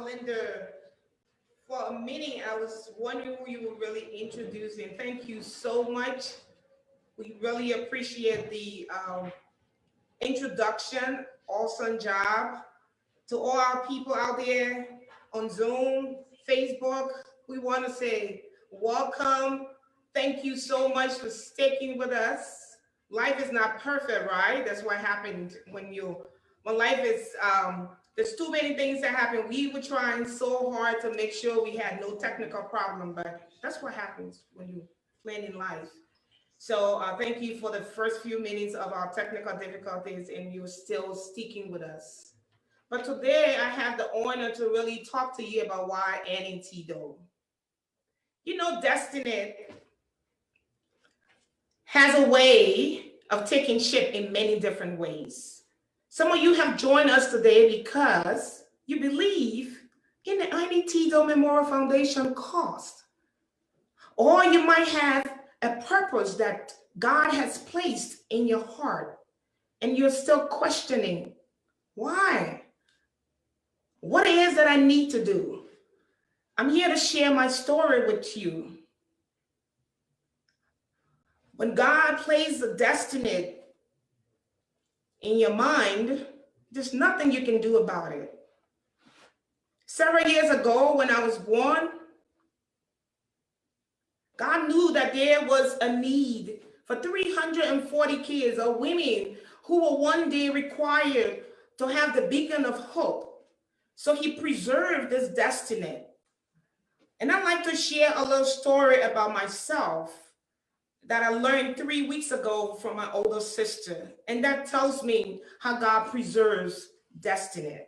Linda, for a minute, I was wondering who you were really introducing. Thank you so much. We really appreciate the introduction. Awesome job. To all our people out there on Zoom, Facebook, we want to say welcome. Thank you so much for sticking with us. Life is not perfect, right? That's what happened when life is, there's too many things that happen. We were trying so hard to make sure we had no technical problem, but that's what happens when you plan in life. So thank you for the first few minutes of our technical difficulties, and you're still sticking with us. But today I have the honor to really talk to you about why ATDOE. You know, Destiny has a way of taking shape in many different ways. Some of you have joined us today because you believe in the ATDOE Memorial Foundation cause. Or you might have a purpose that God has placed in your heart and you're still questioning, why? What it is that I need to do? I'm here to share my story with you. When God plays the destiny in your mind, there's nothing you can do about it. Several years ago, when I was born, God knew that there was a need for 340 kids or women who will one day required to have the beacon of hope. So he preserved this destiny. And I'd like to share a little story about myself that I learned 3 weeks ago from my older sister. And that tells me how God preserves destiny.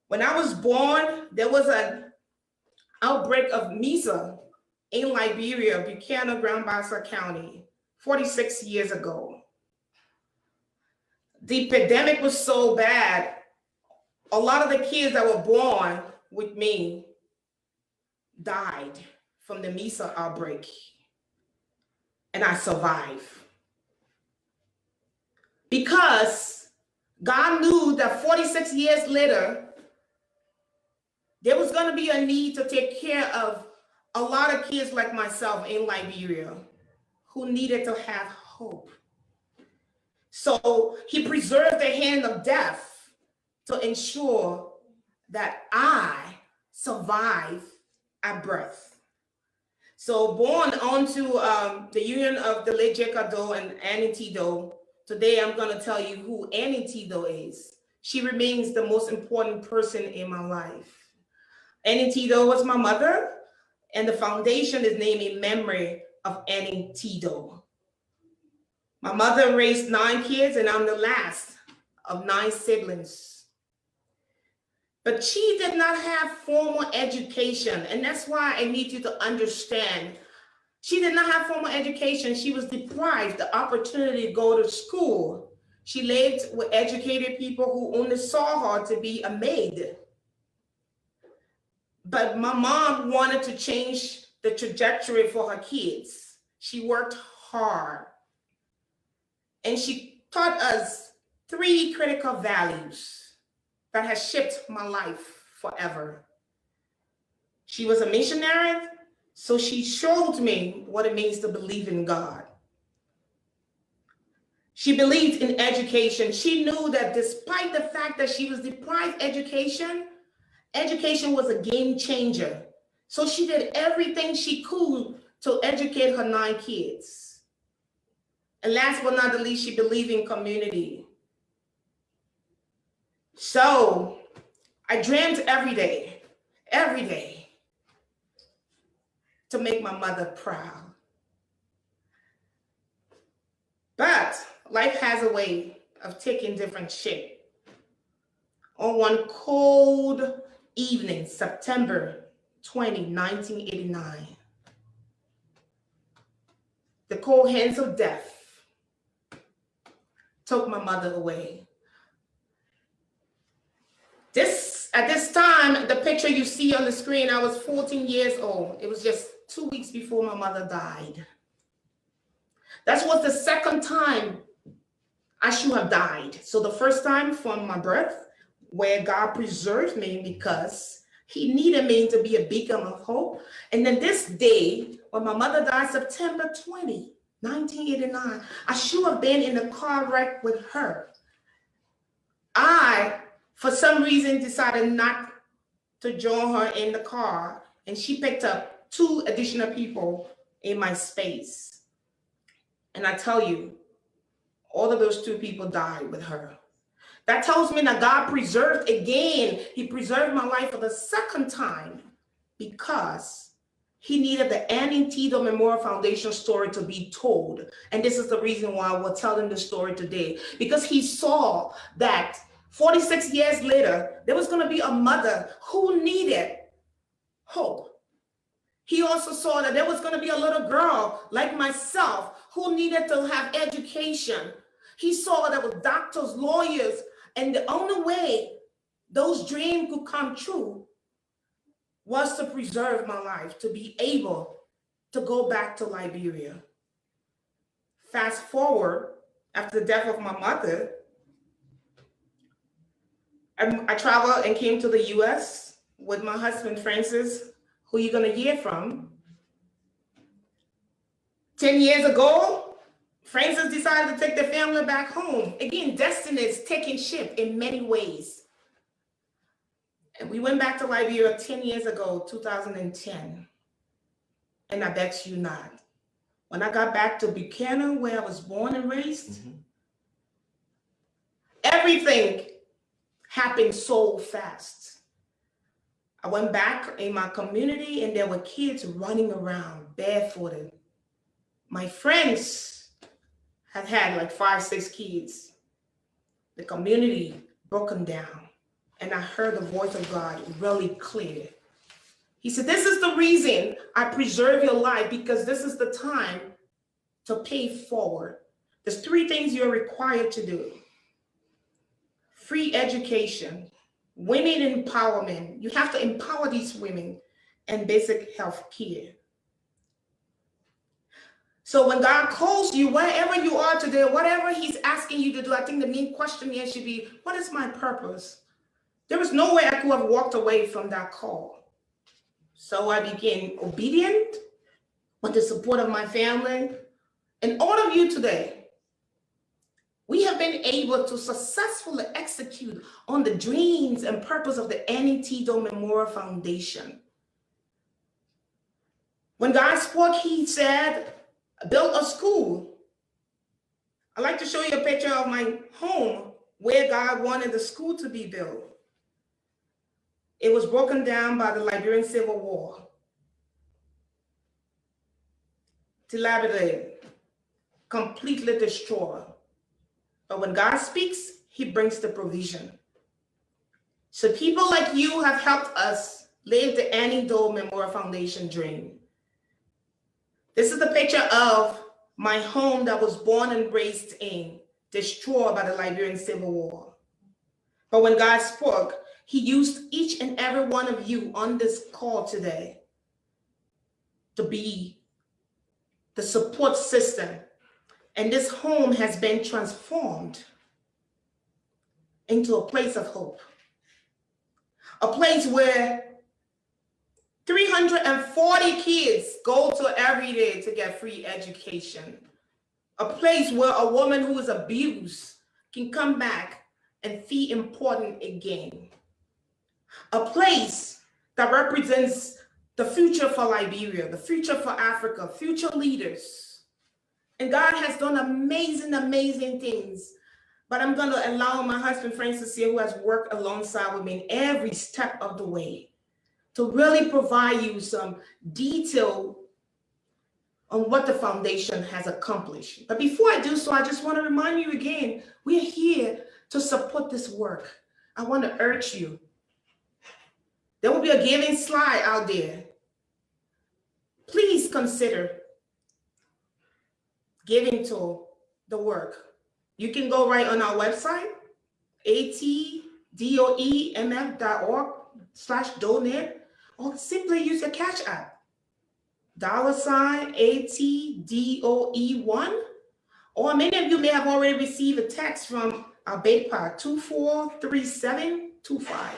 When I was born, there was an outbreak of measles in Liberia, Buchanan, Grand-Bassa County, 46 years ago. The epidemic was so bad, a lot of the kids that were born with me died from the measles outbreak, and I survived. Because God knew that 46 years later, there was going to be a need to take care of a lot of kids like myself in Liberia who needed to have hope. So he preserved the hand of death to ensure that I survive at birth. So born onto the union of the late Jacob Doe and ATDOE, today I'm going to tell you who ATDOE is. She remains the most important person in my life. ATDOE was my mother, and the foundation is named in memory of ATDOE. My mother raised 9 kids, and I'm the last of 9 siblings. But she did not have formal education, and that's why I need you to understand. She did not have formal education. She was deprived the opportunity to go to school. She lived with educated people who only saw her to be a maid. But my mom wanted to change the trajectory for her kids. She worked hard. And she taught us 3 critical values that has shaped my life forever. She was a missionary, so she showed me what it means to believe in God. She believed in education. She knew that despite the fact that she was deprived education, education was a game changer. So she did everything she could to educate her 9 kids. And last but not the least, she believed in community. So I dreamed every day, to make my mother proud. But life has a way of taking different shape. On one cold evening, September 20, 1989, the cold hands of death took my mother away. At this time, the picture you see on the screen, I was 14 years old. It was just 2 weeks before my mother died. That was the second time I should have died. So the first time from my birth, where God preserved me because he needed me to be a beacon of hope. And then this day, when my mother died, September 20, 1989, I should have been in a car wreck with her. I, for some reason, decided not to join her in the car, and she picked up 2 additional people in my space. And I tell you, all of those 2 people died with her. That tells me that God preserved again. He preserved my life for the second time because he needed the ATDOE Memorial Foundation story to be told. And this is the reason why we're telling the story today, because he saw that 46 years later, there was going to be a mother who needed hope. He also saw that there was going to be a little girl like myself who needed to have education. He saw there were doctors, lawyers, and the only way those dreams could come true was to preserve my life, to be able to go back to Liberia. Fast forward, after the death of my mother, I traveled and came to the US with my husband, Francis, who you're gonna hear from. 10 years ago, Francis decided to take the family back home. Again, destiny is taking shape in many ways. And we went back to Liberia 10 years ago, 2010. And I bet you not. When I got back to Buchanan, where I was born and raised, everything happened so fast. I went back in my community and there were kids running around barefooted. My friends had like 5, 6 kids. The community broken down. And I heard the voice of God really clear. He said, this is the reason I preserve your life, because this is the time to pay forward. There's 3 things you're required to do. Free education, women empowerment. You have to empower these women, and basic health care. So when God calls you, wherever you are today, whatever he's asking you to do, I think the main question here should be, what is my purpose? There was no way I could have walked away from that call. So I became obedient with the support of my family. And all of you today, we have been able to successfully execute on the dreams and purpose of the ATDOE Memorial Foundation. When God spoke, he said, build a school. I'd like to show you a picture of my home where God wanted the school to be built. It was broken down by the Liberian Civil War. Dilapidated, completely destroyed. But when God speaks, he brings the provision. So people like you have helped us live the ATDOE Memorial Foundation dream. This is the picture of my home that was born and raised in, destroyed by the Liberian Civil War. But when God spoke, he used each and every one of you on this call today to be the support system. And this home has been transformed into a place of hope. A place where 340 kids go to every day to get free education. A place where a woman who is abused can come back and feel important again. A place that represents the future for Liberia, the future for Africa, future leaders. And God has done amazing, amazing things. But I'm going to allow my husband, Francis, here, who has worked alongside with me in every step of the way, to really provide you some detail on what the foundation has accomplished. But before I do so, I just want to remind you again, we're here to support this work. I want to urge you. There will be a giving slide out there. Please consider giving to the work. You can go right on our website, atdoemf.org/donate, or simply use your Cash App, $ATDOE1, or many of you may have already received a text from our BAPA 243725.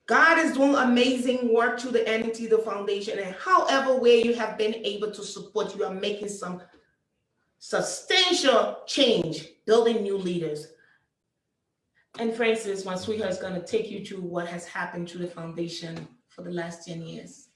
God is doing amazing work through the ATDOE Foundation, and however way you have been able to support, you are making some substantial change, building new leaders. And Francis, my sweetheart, is going to take you through what has happened through the foundation for the last 10 years.